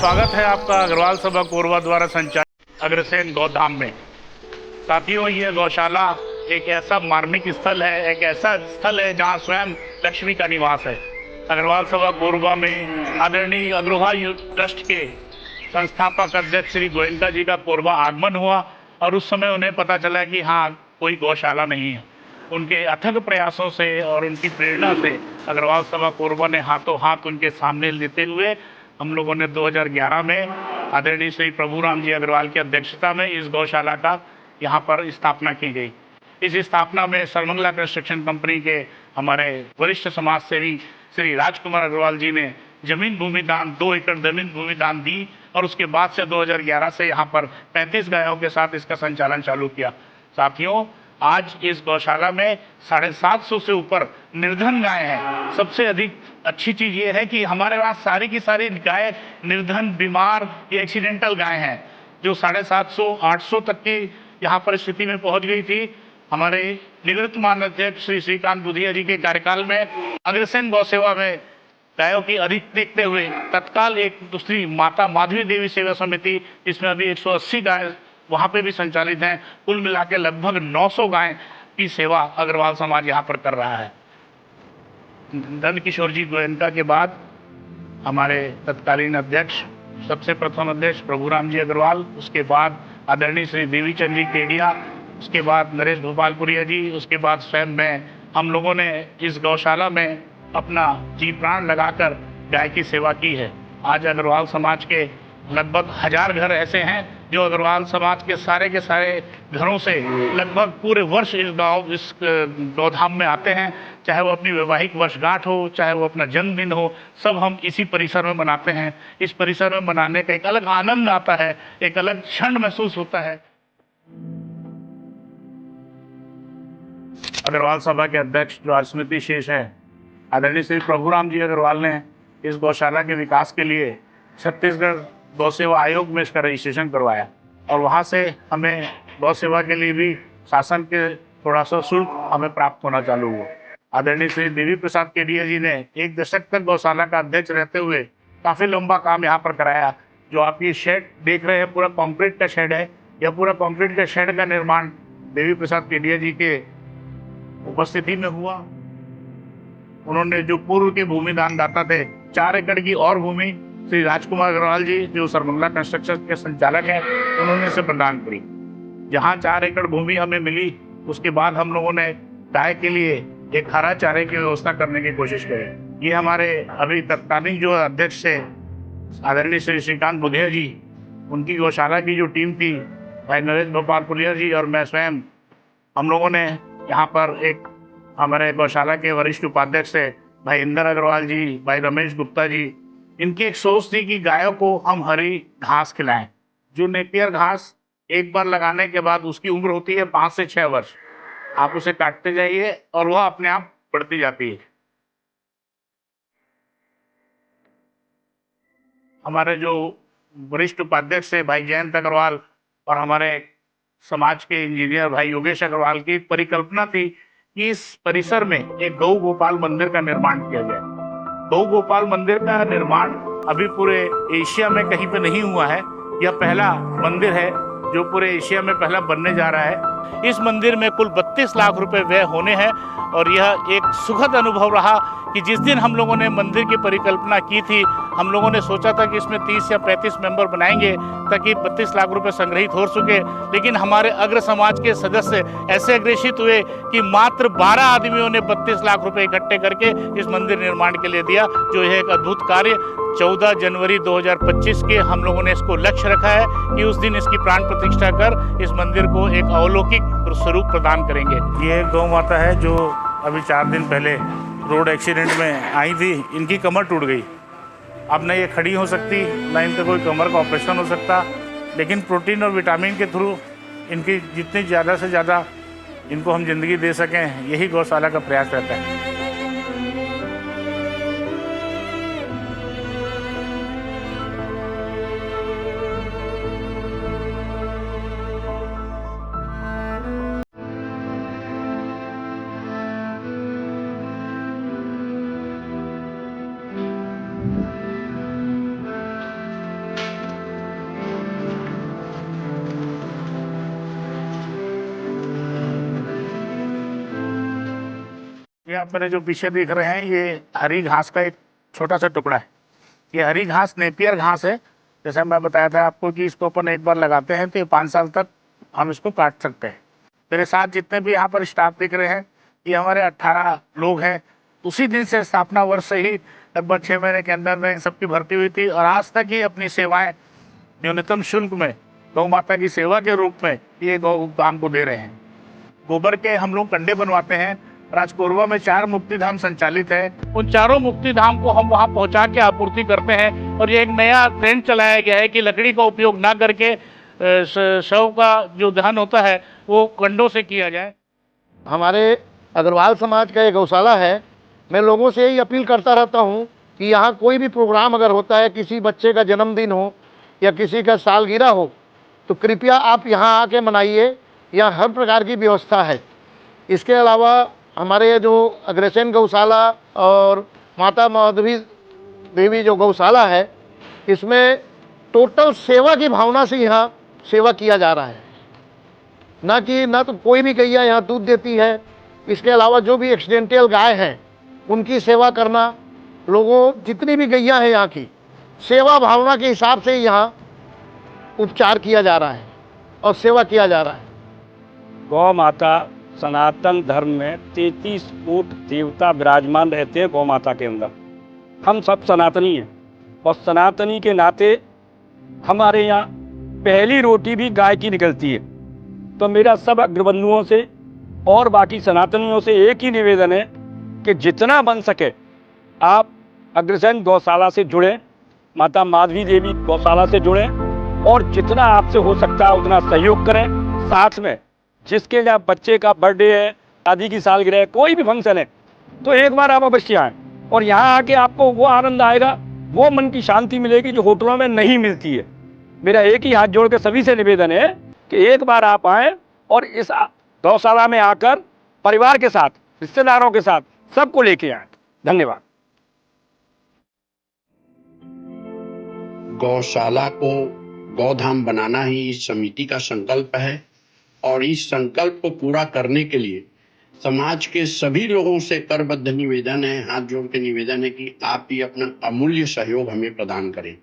स्वागत है आपका अग्रवाल सभा कोरबा द्वारा संचालित अग्रसेन गौधाम में। साथियों, ये गौशाला एक ऐसा मार्मिक स्थल है, एक ऐसा स्थल है जहां स्वयं लक्ष्मी का निवास है। अग्रवाल सभा कोरबा में आदरणीय अग्रवाल यूथ ट्रस्ट के संस्थापक अध्यक्ष श्री गोयनका जी का कोरबा आगमन हुआ और उस समय उन्हें पता चला कि हाँ, कोई गौशाला नहीं है। उनके अथक प्रयासों से और उनकी प्रेरणा से अग्रवाल सभा कोरबा ने हाथों हाथ उनके सामने लेते हुए हम लोगों ने 2011 में आदरणीय श्री प्रभु राम जी अग्रवाल की अध्यक्षता में इस गौशाला का यहाँ पर स्थापना की गई। इस स्थापना में सर्वमंगला कंस्ट्रक्शन कंपनी के हमारे वरिष्ठ समाज सेवी श्री राजकुमार अग्रवाल जी ने जमीन भूमि दान 2 एकड़ जमीन भूमि दान दी और उसके बाद से 2011 से यहाँ पर 35 गायों के साथ इसका संचालन चालू किया। साथियों, आज इस गौशाला में 750 से ऊपर निर्धन गाय हैं। सबसे अधिक अच्छी चीज ये है कि हमारे पास सारी की सारी गाय निर्धन, बीमार या एक्सीडेंटल गाय हैं, जो 750 800 तक की यहाँ पर स्थिति में पहुंच गई थी। हमारे निवृत्त महाअध्यक्ष श्री श्रीकांत बुधिया जी के कार्यकाल में अग्रसेन गौ सेवा में गायों की अधिक देखते हुए तत्काल एक दूसरी माता माधवी देवी सेवा समिति, जिसमें अभी 180 गाय वहाँ पे भी संचालित हैं। कुल मिला के लगभग 900 गाय की सेवा अग्रवाल समाज यहाँ पर कर रहा है। नंद किशोर जी गोयनका के बाद हमारे तत्कालीन अध्यक्ष, सबसे प्रथम अध्यक्ष प्रभु राम जी अग्रवाल, उसके बाद आदरणीय श्री देवी चंद जी केडिया, उसके बाद नरेश भोपालपुरिया जी, उसके बाद स्वयं मैं, हम लोगों ने इस गौशाला में अपना जी प्राण लगाकर गाय की सेवा की है। आज अग्रवाल समाज के लगभग 1000 घर ऐसे हैं जो अग्रवाल समाज के सारे घरों से लगभग पूरे वर्ष इस गौधाम में आते हैं। चाहे वो अपनी वैवाहिक वर्षगांठ हो, चाहे वो अपना जन्मदिन हो, सब हम इसी परिसर में मनाते हैं। इस परिसर में मनाने का एक अलग आनंद आता है, एक अलग क्षण महसूस होता है। अग्रवाल सभा के अध्यक्ष जो आज स्मृति शेष है, आदरणीय श्री प्रभु राम जी अग्रवाल ने इस गौशाला के विकास के लिए छत्तीसगढ़ गौ सेवा आयोग में इसका रजिस्ट्रेशन करवाया और वहाँ से हमें गौ सेवा के लिए भी शासन के थोड़ा सा शुल्क हमें प्राप्त होना चालू हुआ। आदरणीय श्री देवी प्रसाद केडिया जी ने 1 दशक तक गौशाला का अध्यक्ष रहते हुए काफ़ी लंबा काम यहाँ पर कराया। जो आप ये शेड देख रहे हैं, पूरा कंक्रीट का शेड है। यह पूरा कंक्रीट का शेड का निर्माण देवी प्रसाद केडिया जी के उपस्थिति में हुआ। उन्होंने जो पूर्व के भूमि दान दाता थे, 4 एकड़ की और भूमि श्री राजकुमार अग्रवाल जी जो सर्वमंगला कंस्ट्रक्शन के संचालक हैं, उन्होंने इसे प्रदान करी। जहाँ 4 एकड़ भूमि हमें मिली, उसके बाद हम लोगों ने गाय के लिए एक हरा चारे की व्यवस्था करने की कोशिश करी। ये हमारे अभी तत्कालीन जो अध्यक्ष थे आदरणीय श्री श्रीकांत बुधिया जी, उनकी गौशाला की जो टीम थी, भाई नरेश भोपालपुरिया जी और मैं स्वयं, हम लोगों ने यहाँ पर एक हमारे गौशाला के वरिष्ठ उपाध्यक्ष थे भाई इंदर अग्रवाल जी, भाई रमेश गुप्ता जी, इनकी एक सोच थी कि गायों को हम हरी घास खिलाएं। जो नेपियर घास एक बार लगाने के बाद उसकी उम्र होती है 5 से 6 वर्ष। आप उसे काटते जाइए और वह अपने आप बढ़ती जाती है। हमारे जो वरिष्ठ उपाध्यक्ष थे भाई जयंत अग्रवाल और हमारे समाज के इंजीनियर भाई योगेश अग्रवाल की परिकल्पना थी कि इस परिसर में एक गौ गोपाल मंदिर का निर्माण किया जाए। गौ गोपाल मंदिर का निर्माण अभी पूरे एशिया में कहीं पे नहीं हुआ है। यह पहला मंदिर है जो पूरे एशिया में पहला बनने जा रहा है। इस मंदिर में कुल 32 लाख रुपए व्यय होने हैं और यह एक सुखद अनुभव रहा कि जिस दिन हम लोगों ने मंदिर की परिकल्पना की थी, हम लोगों ने सोचा था कि इसमें 30 या 35 मेंबर बनाएंगे ताकि 32 लाख रुपए संग्रहित हो सके। लेकिन हमारे अग्र समाज के सदस्य ऐसे अग्रेसित हुए कि मात्र 12 आदमियों ने 32 लाख रुपए इकट्ठे करके इस मंदिर निर्माण के लिए दिया, जो है एक अद्भुत कार्य। 14 जनवरी 2025 के हम लोगों ने इसको लक्ष्य रखा है कि उस दिन इसकी प्राण प्रतिष्ठा कर इस मंदिर को एक अलौकिक स्वरूप प्रदान करेंगे। ये गौ माता है जो अभी 4 दिन पहले रोड एक्सीडेंट में आई थी। इनकी कमर टूट गई। अब न ये खड़ी हो सकती, ना इनका कोई कमर का ऑपरेशन हो सकता, लेकिन प्रोटीन और विटामिन के थ्रू इनकी जितनी ज़्यादा से ज़्यादा इनको हम ज़िंदगी दे सकें, यही गौशाला का प्रयास रहता है। ये आप मेरे जो पीछे देख रहे हैं, ये हरी घास का एक छोटा सा टुकड़ा है। ये हरी घास नेपियर घास है। जैसे मैं बताया था आपको कि इसको अपन एक बार लगाते हैं तो ये 5 साल तक हम इसको काट सकते हैं। मेरे साथ जितने भी यहाँ पर स्टाफ दिख रहे हैं, ये हमारे 18 लोग हैं। उसी दिन से स्थापना वर्ष से ही लगभग 6 महीने के अंदर में सबकी भर्ती हुई थी और आज तक ही अपनी सेवाएं न्यूनतम शुल्क में गौ माता की सेवा के रूप में ये गौ काम को दे रहे हैं। गोबर के हम लोग कंडे बनवाते हैं। राजकोरबा में 4 मुक्ति धाम संचालित है। उन चारों मुक्ति धाम को हम वहां पहुंचा के आपूर्ति करते हैं। और ये एक नया ट्रेंड चलाया गया है कि लकड़ी का उपयोग ना करके शव का जो दहन होता है वो कंडों से किया जाए। हमारे अग्रवाल समाज का एक गौशाला है। मैं लोगों से यही अपील करता रहता हूँ कि यहाँ कोई भी प्रोग्राम अगर होता है, किसी बच्चे का जन्मदिन हो या किसी का सालगिरह हो, तो कृपया आप यहाँ आके मनाइए। यहाँ हर प्रकार की व्यवस्था है। इसके अलावा हमारे जो अग्रसेन गौशाला और माता माधवी देवी जो गौशाला है, इसमें टोटल सेवा की भावना से यहाँ सेवा किया जा रहा है। ना तो कोई भी गैया यहाँ दूध देती है। इसके अलावा जो भी एक्सीडेंटल गाय हैं उनकी सेवा करना, लोगों जितनी भी गैया हैं यहाँ की सेवा भावना के हिसाब से यहाँ उपचार किया जा रहा है और सेवा किया जा रहा है। गौ माता सनातन धर्म में 33 फुट देवता विराजमान रहते हैं गौ माता के अंदर। हम सब सनातनी हैं और सनातनी के नाते हमारे यहाँ पहली रोटी भी गाय की निकलती है। तो मेरा सब अग्रबंधुओं से और बाकी सनातनियों से एक ही निवेदन है कि जितना बन सके आप अग्रसेन गौशाला से जुड़ें, माता माधवी देवी गौशाला से जुड़ें और जितना आपसे हो सकता है उतना सहयोग करें। साथ में जिसके यहाँ बच्चे का बर्थडे है, शादी की सालगिरह है, कोई भी फंक्शन है, तो एक बार आप अवश्य आएँ और यहाँ आके आपको वो आनंद आएगा, वो मन की शांति मिलेगी जो होटलों में नहीं मिलती है। मेरा एक ही हाथ जोड़ के सभी से निवेदन है कि एक बार आप आएँ और इस गौशाला में आकर परिवार के साथ, रिश्तेदारों के साथ सबको लेके आएँ। धन्यवाद। गौशाला को गौधाम बनाना ही इस समिति का संकल्प है और इस संकल्प को पूरा करने के लिए समाज के सभी लोगों से करबद्ध निवेदन है, हाथ जोड़ के निवेदन है कि आप भी अपना अमूल्य सहयोग हमें प्रदान करें।